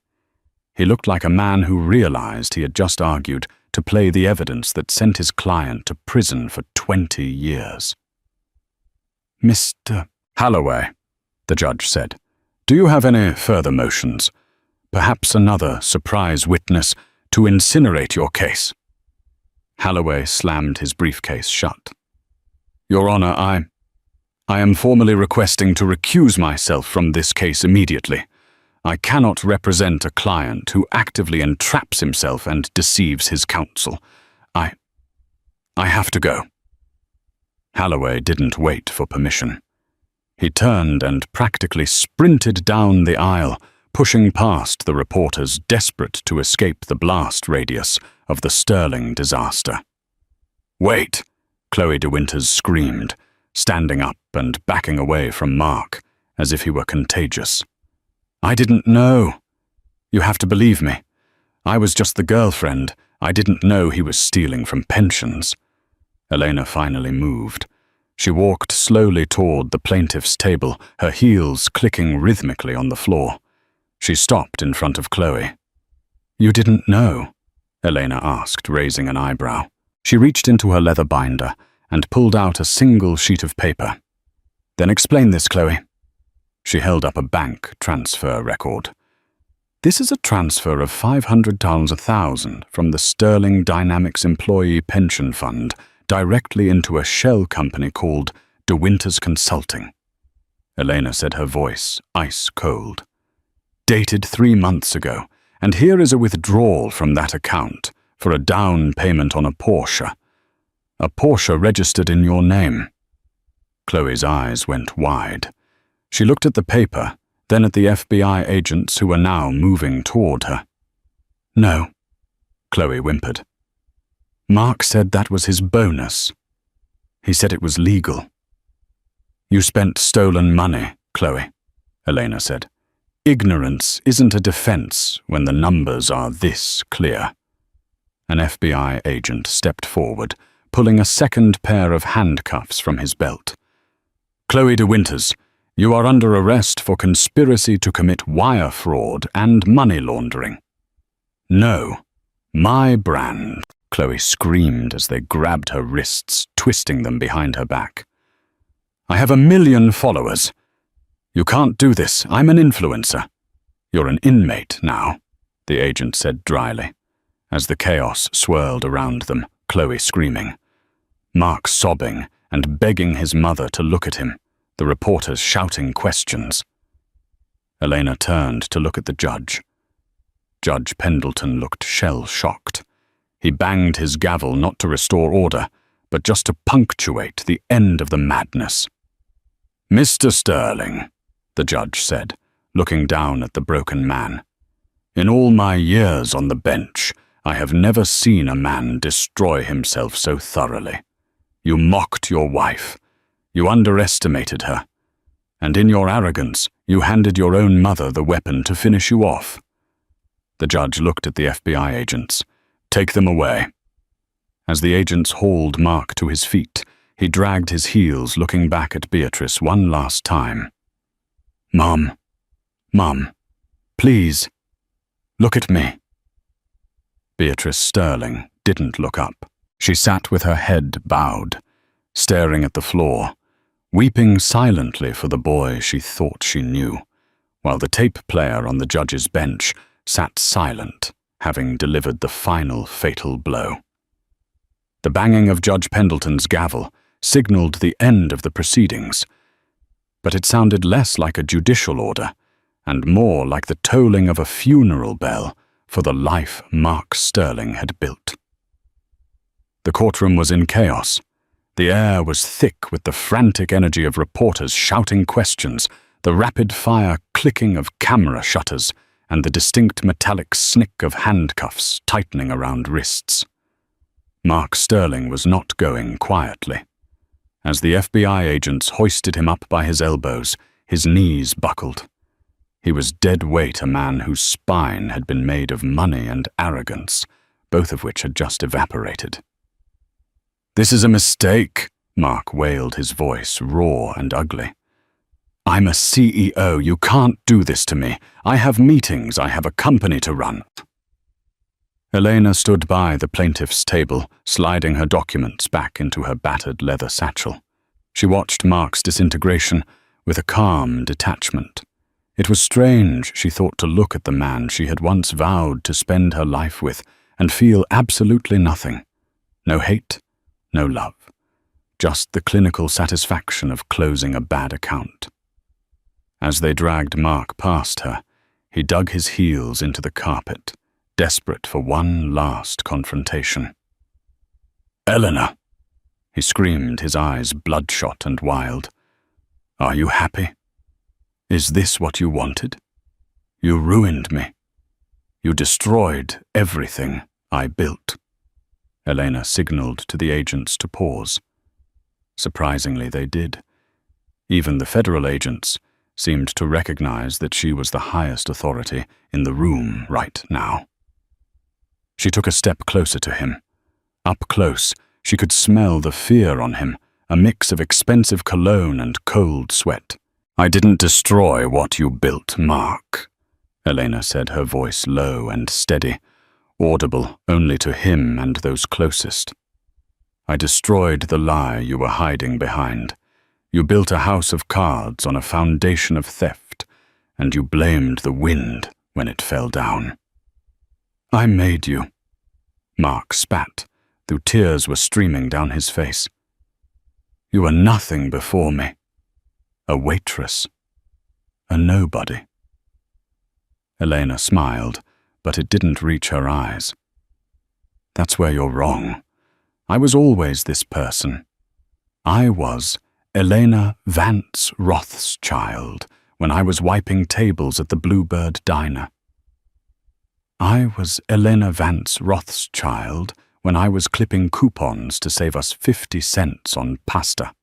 He looked like a man who realized he had just argued to play the evidence that sent his client to prison for 20 years. "Mr. Halloway," the judge said, "do you have any further motions? Perhaps another surprise witness to incinerate your case?" Halloway slammed his briefcase shut. "Your Honor, I am formally requesting to recuse myself from this case immediately. I cannot represent a client who actively entraps himself and deceives his counsel. I have to go." Halloway didn't wait for permission. He turned and practically sprinted down the aisle, pushing past the reporters desperate to escape the blast radius of the Sterling disaster. "Wait!" Chloe de Winters screamed, standing up and backing away from Mark, as if he were contagious. "I didn't know. You have to believe me. I was just the girlfriend. I didn't know he was stealing from pensions." Elena finally moved. She walked slowly toward the plaintiff's table, her heels clicking rhythmically on the floor. She stopped in front of Chloe. "You didn't know?" Elena asked, raising an eyebrow. She reached into her leather binder and pulled out a single sheet of paper. "Then explain this, Chloe." She held up a bank transfer record. "This is a transfer of $500,000 from the Sterling Dynamics Employee Pension Fund directly into a shell company called De Winters Consulting." Elena said, her voice ice cold. "Dated 3 months ago, and here is a withdrawal from that account for a down payment on a Porsche. A Porsche registered in your name." Chloe's eyes went wide. She looked at the paper, then at the FBI agents who were now moving toward her. "No," Chloe whimpered. "Mark said that was his bonus. He said it was legal." "You spent stolen money, Chloe," Elena said. "Ignorance isn't a defense when the numbers are this clear." An FBI agent stepped forward, pulling a second pair of handcuffs from his belt. "Chloe de Winters, you are under arrest for conspiracy to commit wire fraud and money laundering." "No, my brand," Chloe screamed as they grabbed her wrists, twisting them behind her back. "I have 1 million followers. You can't do this. I'm an influencer." "You're an inmate now," the agent said dryly, as the chaos swirled around them, Chloe screaming, Mark sobbing and begging his mother to look at him, the reporters shouting questions. Elena turned to look at the judge. Judge Pendleton looked shell-shocked. He banged his gavel not to restore order, but just to punctuate the end of the madness. "Mr. Sterling," the judge said, looking down at the broken man, "in all my years on the bench, I have never seen a man destroy himself so thoroughly. You mocked your wife. You underestimated her. And in your arrogance, you handed your own mother the weapon to finish you off." The judge looked at the FBI agents. "Take them away." As the agents hauled Mark to his feet, he dragged his heels, looking back at Beatrice one last time. Mom, please, look at me." Beatrice Sterling didn't look up. She sat with her head bowed, staring at the floor, weeping silently for the boy she thought she knew, while the tape player on the judge's bench sat silent, having delivered the final fatal blow. The banging of Judge Pendleton's gavel signaled the end of the proceedings, but it sounded less like a judicial order and more like the tolling of a funeral bell for the life Mark Sterling had built. The courtroom was in chaos. The air was thick with the frantic energy of reporters shouting questions, the rapid-fire clicking of camera shutters, and the distinct metallic snick of handcuffs tightening around wrists. Mark Sterling was not going quietly. As the FBI agents hoisted him up by his elbows, his knees buckled. He was dead weight, a man whose spine had been made of money and arrogance, both of which had just evaporated. "This is a mistake," Mark wailed, his voice raw and ugly. "I'm a CEO. You can't do this to me. I have meetings. I have a company to run." Elena stood by the plaintiff's table, sliding her documents back into her battered leather satchel. She watched Mark's disintegration with a calm detachment. It was strange, she thought, to look at the man she had once vowed to spend her life with and feel absolutely nothing. No hate, no love. Just the clinical satisfaction of closing a bad account. As they dragged Mark past her, he dug his heels into the carpet, desperate for one last confrontation. "Eleanor!" he screamed, his eyes bloodshot and wild. "Are you happy? Is this what you wanted? You ruined me. You destroyed everything I built." Elena signaled to the agents to pause. Surprisingly, they did. Even the federal agents seemed to recognize that she was the highest authority in the room right now. She took a step closer to him. Up close, she could smell the fear on him, a mix of expensive cologne and cold sweat. "I didn't destroy what you built, Mark," Elena said, her voice low and steady, audible only to him and those closest. "I destroyed the lie you were hiding behind. You built a house of cards on a foundation of theft, and you blamed the wind when it fell down. I made you." Mark spat, though tears were streaming down his face. "You were nothing before me. A waitress. A nobody." Elena smiled, but it didn't reach her eyes. "That's where you're wrong. I was always this person. I was Elena Vance Rothschild when I was wiping tables at the Bluebird Diner. I was Elena Vance Rothschild when I was clipping coupons to save us 50 cents on pasta.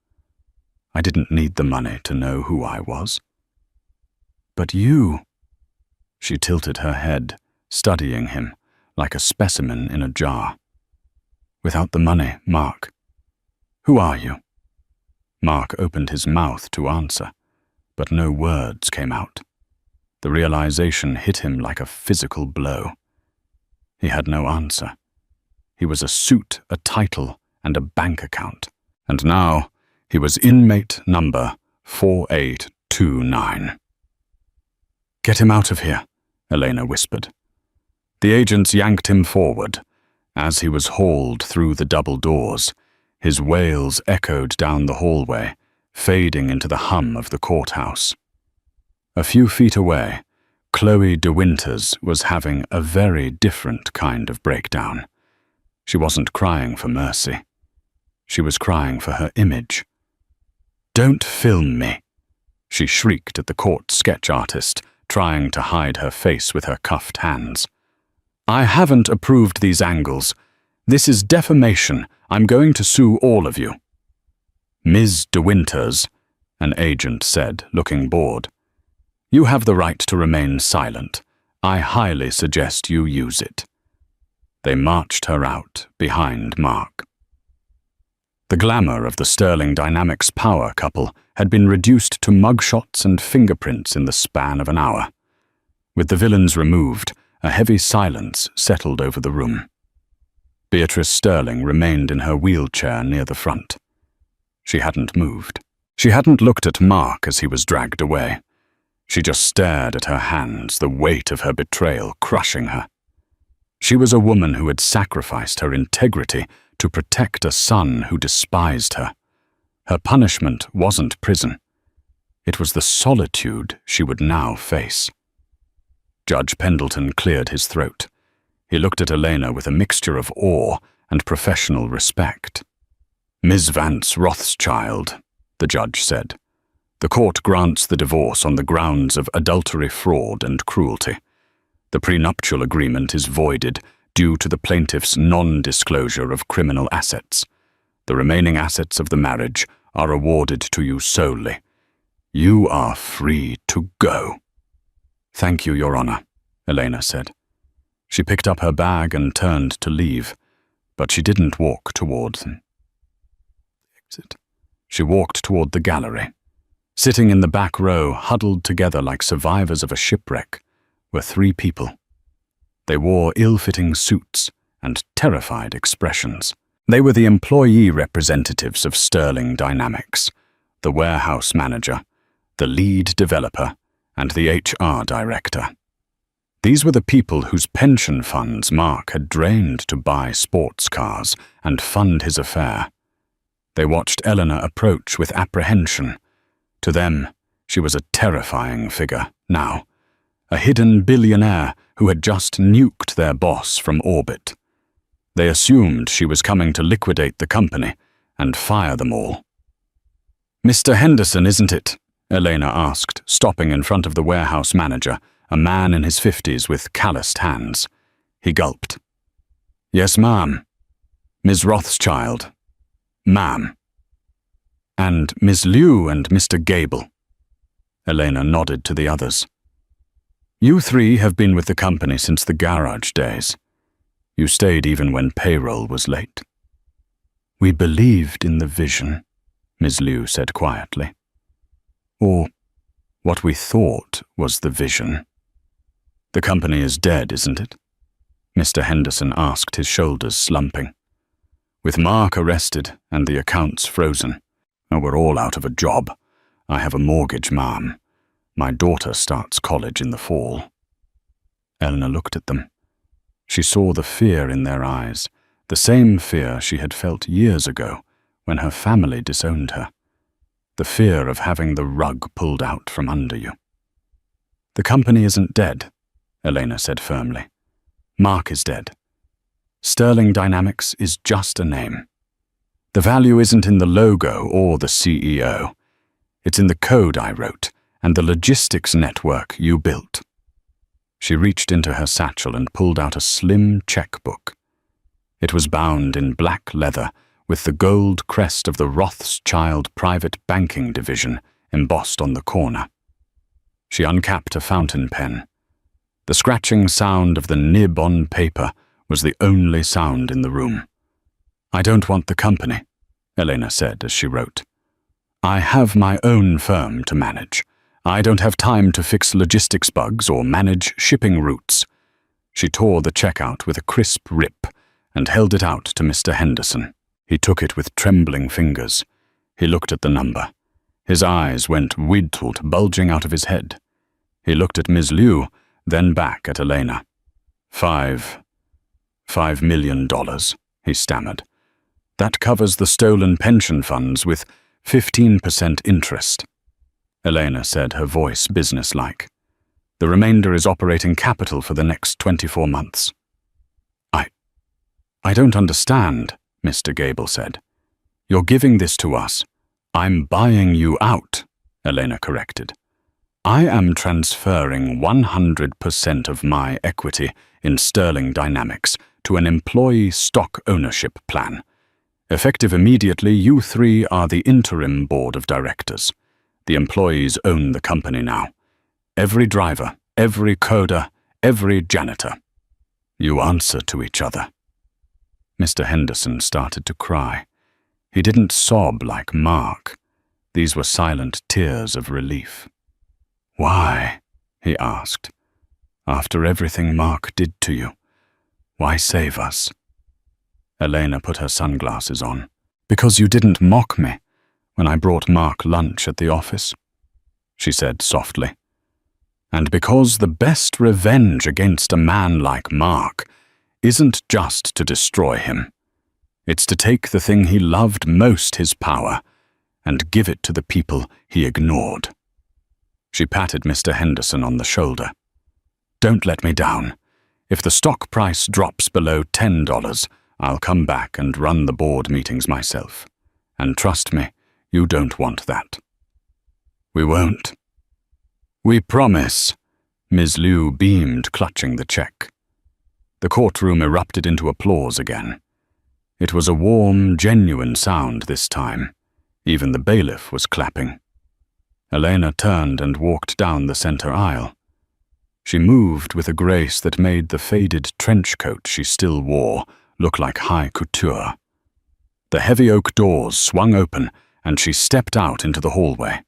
I didn't need the money to know who I was. But you..." She tilted her head, studying him, like a specimen in a jar. "Without the money, Mark. Who are you?" Mark opened his mouth to answer, but no words came out. The realization hit him like a physical blow. He had no answer. He was a suit, a title, and a bank account. And now he was inmate number 4829. "Get him out of here," Elena whispered. The agents yanked him forward. As he was hauled through the double doors, his wails echoed down the hallway, fading into the hum of the courthouse. A few feet away, Chloe de Winters was having a very different kind of breakdown. She wasn't crying for mercy. She was crying for her image. "Don't film me," she shrieked at the court sketch artist, trying to hide her face with her cuffed hands. "I haven't approved these angles. This is defamation. I'm going to sue all of you." "Ms. de Winters," an agent said, looking bored, "you have the right to remain silent. I highly suggest you use it." They marched her out behind Mark. The glamour of the Sterling Dynamics power couple had been reduced to mugshots and fingerprints in the span of an hour. With the villains removed, a heavy silence settled over the room. Beatrice Sterling remained in her wheelchair near the front. She hadn't moved. She hadn't looked at Mark as he was dragged away. She just stared at her hands, the weight of her betrayal crushing her. She was a woman who had sacrificed her integrity to protect a son who despised her. Her punishment wasn't prison. It was the solitude she would now face. Judge Pendleton cleared his throat. He looked at Elena with a mixture of awe and professional respect. "Ms. Vance Rothschild," the judge said, "the court grants the divorce on the grounds of adultery, fraud, and cruelty. The prenuptial agreement is voided due to the plaintiff's non-disclosure of criminal assets. The remaining assets of the marriage are awarded to you solely. You are free to go." "Thank you, Your Honor," Elena said. She picked up her bag and turned to leave, but she didn't walk toward them. She walked toward the gallery. Sitting in the back row, huddled together like survivors of a shipwreck, were 3 people. They wore ill-fitting suits and terrified expressions. They were the employee representatives of Sterling Dynamics, the warehouse manager, the lead developer, and the HR director. These were the people whose pension funds Mark had drained to buy sports cars and fund his affair. They watched Eleanor approach with apprehension. To them, she was a terrifying figure now, a hidden billionaire who had just nuked their boss from orbit. They assumed she was coming to liquidate the company and fire them all. "Mr. Henderson, isn't it?" Elena asked, stopping in front of the warehouse manager, a man in his 50s with calloused hands. He gulped. "Yes, ma'am. Ms. Rothschild. Ma'am. And Miss Liu and Mr. Gable." Elena nodded to the others. "You 3 have been with the company since the garage days. You stayed even when payroll was late." "We believed in the vision," Ms. Liu said quietly. "Or what we thought was the vision." "The company is dead, isn't it?" Mr. Henderson asked, his shoulders slumping. "With Mark arrested and the accounts frozen. Oh, we're all out of a job. I have a mortgage, ma'am. My daughter starts college in the fall." Eleanor looked at them. She saw the fear in their eyes, the same fear she had felt years ago when her family disowned her. The fear of having the rug pulled out from under you. "The company isn't dead," Elena said firmly. "Mark is dead. Sterling Dynamics is just a name. The value isn't in the logo or the CEO. It's in the code I wrote and the logistics network you built." She reached into her satchel and pulled out a slim checkbook. It was bound in black leather with the gold crest of the Rothschild Private Banking Division embossed on the corner. She uncapped a fountain pen. The scratching sound of the nib on paper was the only sound in the room. "I don't want the company," Elena said as she wrote. "I have my own firm to manage. I don't have time to fix logistics bugs or manage shipping routes." She tore the check out with a crisp rip and held it out to Mr. Henderson. He took it with trembling fingers. He looked at the number. His eyes went wide-toed, bulging out of his head. He looked at Ms. Liu, then back at Elena. $5 million, he stammered. "That covers the stolen pension funds with 15% interest." Elena said, her voice businesslike. The remainder is operating capital for the next 24 months. I don't understand, Mr. Gable said. You're giving this to us. I'm buying you out, Elena corrected. I am transferring 100% of my equity in Sterling Dynamics to an employee stock ownership plan. Effective immediately, you three are the interim board of directors. The employees own the company now. Every driver, every coder, every janitor. You answer to each other. Mr. Henderson started to cry. He didn't sob like Mark. These were silent tears of relief. Why? He asked. After everything Mark did to you, why save us? Elena put her sunglasses on. Because you didn't mock me when I brought Mark lunch at the office, she said softly. And because the best revenge against a man like Mark isn't just to destroy him. It's to take the thing he loved most, his power, and give it to the people he ignored. She patted Mr. Henderson on the shoulder. Don't let me down. If the stock price drops below $10, I'll come back and run the board meetings myself. And trust me, you don't want that. We won't. We promise. Ms. Liu beamed, clutching the check. The courtroom erupted into applause again. It was a warm, genuine sound this time. Even the bailiff was clapping. Elena turned and walked down the center aisle. She moved with a grace that made the faded trench coat she still wore look like high couture. The heavy oak doors swung open, and she stepped out into the hallway.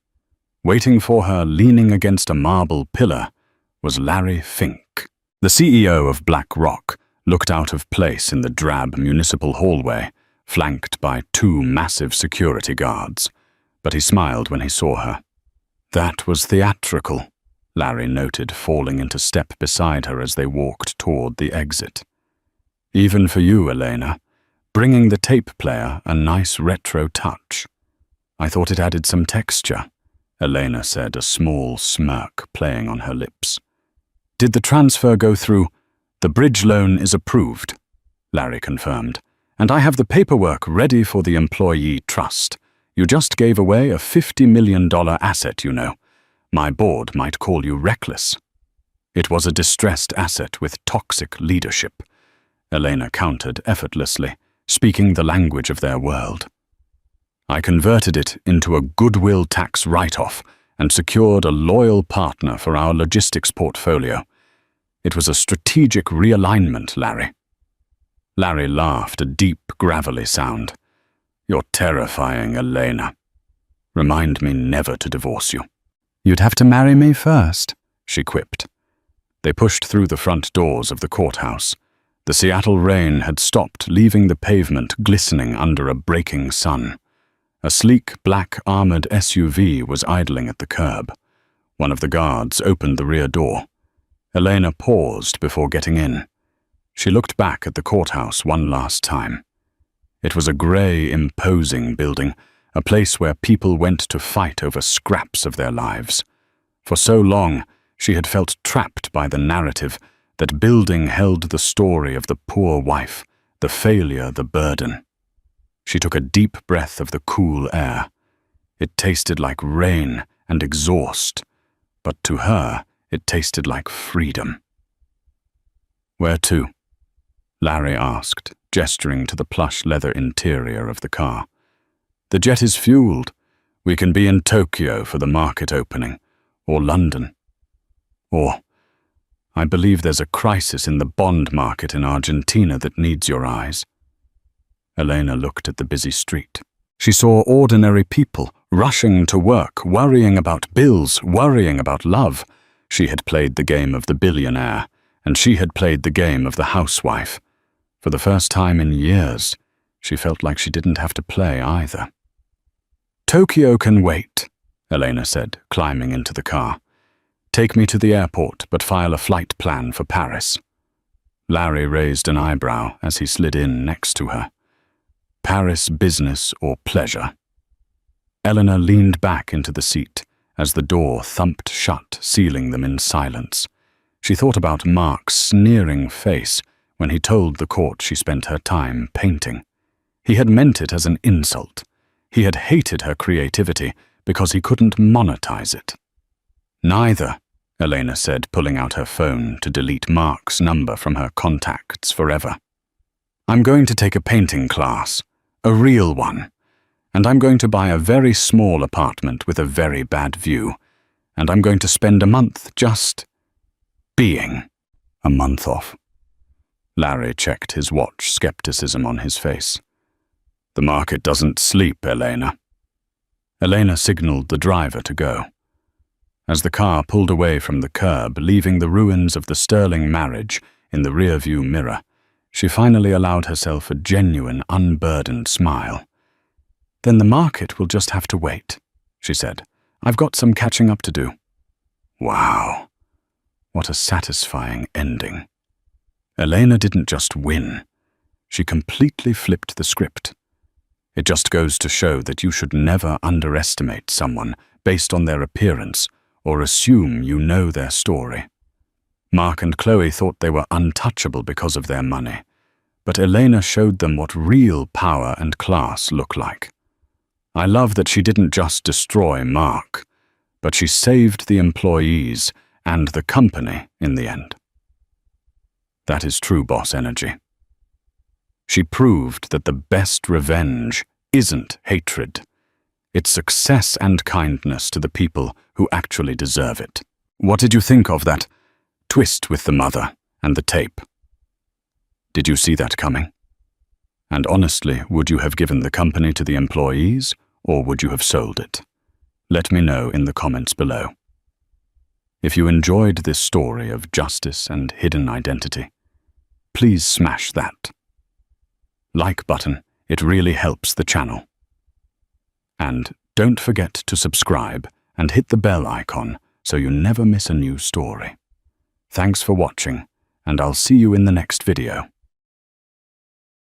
Waiting for her, leaning against a marble pillar, was Larry Fink. The CEO of BlackRock looked out of place in the drab municipal hallway, flanked by two massive security guards, but he smiled when he saw her. That was theatrical, Larry noted, falling into step beside her as they walked toward the exit. Even for you, Elena, bringing the tape player a nice retro touch. I thought it added some texture, Elena said, a small smirk playing on her lips. Did the transfer go through? The bridge loan is approved, Larry confirmed, and I have the paperwork ready for the employee trust. You just gave away a $50 million asset, you know. My board might call you reckless. It was a distressed asset with toxic leadership, Elena countered effortlessly, speaking the language of their world. I converted it into a goodwill tax write-off and secured a loyal partner for our logistics portfolio. It was a strategic realignment, Larry. Larry laughed, a deep, gravelly sound. You're terrifying, Elena. Remind me never to divorce you. You'd have to marry me first, she quipped. They pushed through the front doors of the courthouse. The Seattle rain had stopped, leaving the pavement glistening under a breaking sun. A sleek, black, armored SUV was idling at the curb. One of the guards opened the rear door. Elena paused before getting in. She looked back at the courthouse one last time. It was a gray, imposing building, a place where people went to fight over scraps of their lives. For so long, she had felt trapped by the narrative that building held the story of the poor wife, the failure, the burden. She took a deep breath of the cool air. It tasted like rain and exhaust, but to her, it tasted like freedom. Where to? Larry asked, gesturing to the plush leather interior of the car. The jet is fueled. We can be in Tokyo for the market opening, or London. Or, I believe there's a crisis in the bond market in Argentina that needs your eyes. Elena looked at the busy street. She saw ordinary people rushing to work, worrying about bills, worrying about love. She had played the game of the billionaire, and she had played the game of the housewife. For the first time in years, she felt like she didn't have to play either. Tokyo can wait, Elena said, climbing into the car. Take me to the airport, but file a flight plan for Paris. Larry raised an eyebrow as he slid in next to her. Paris business or pleasure? Eleanor leaned back into the seat as the door thumped shut, sealing them in silence. She thought about Mark's sneering face when he told the court she spent her time painting. He had meant it as an insult. He had hated her creativity because he couldn't monetize it. Neither, Elena said, pulling out her phone to delete Mark's number from her contacts forever. I'm going to take a painting class, a real one, and I'm going to buy a very small apartment with a very bad view, and I'm going to spend a month just being. A month off. Larry checked his watch, skepticism on his face. The market doesn't sleep, Elena. Elena signaled the driver to go. As the car pulled away from the curb, leaving the ruins of the Sterling marriage in the rearview mirror, she finally allowed herself a genuine, unburdened smile. Then the market will just have to wait, she said. I've got some catching up to do. Wow. What a satisfying ending. Elena didn't just win. She completely flipped the script. It just goes to show that you should never underestimate someone based on their appearance or assume you know their story. Mark and Chloe thought they were untouchable because of their money, but Elena showed them what real power and class look like. I love that she didn't just destroy Mark, but she saved the employees and the company in the end. That is true boss energy. She proved that the best revenge isn't hatred. It's success and kindness to the people who actually deserve it. What did you think of that twist with the mother and the tape? Did you see that coming? And honestly, would you have given the company to the employees, or would you have sold it? Let me know in the comments below. If you enjoyed this story of justice and hidden identity, please smash that like button. It really helps the channel. And don't forget to subscribe and hit the bell icon so you never miss a new story. Thanks for watching, and I'll see you in the next video.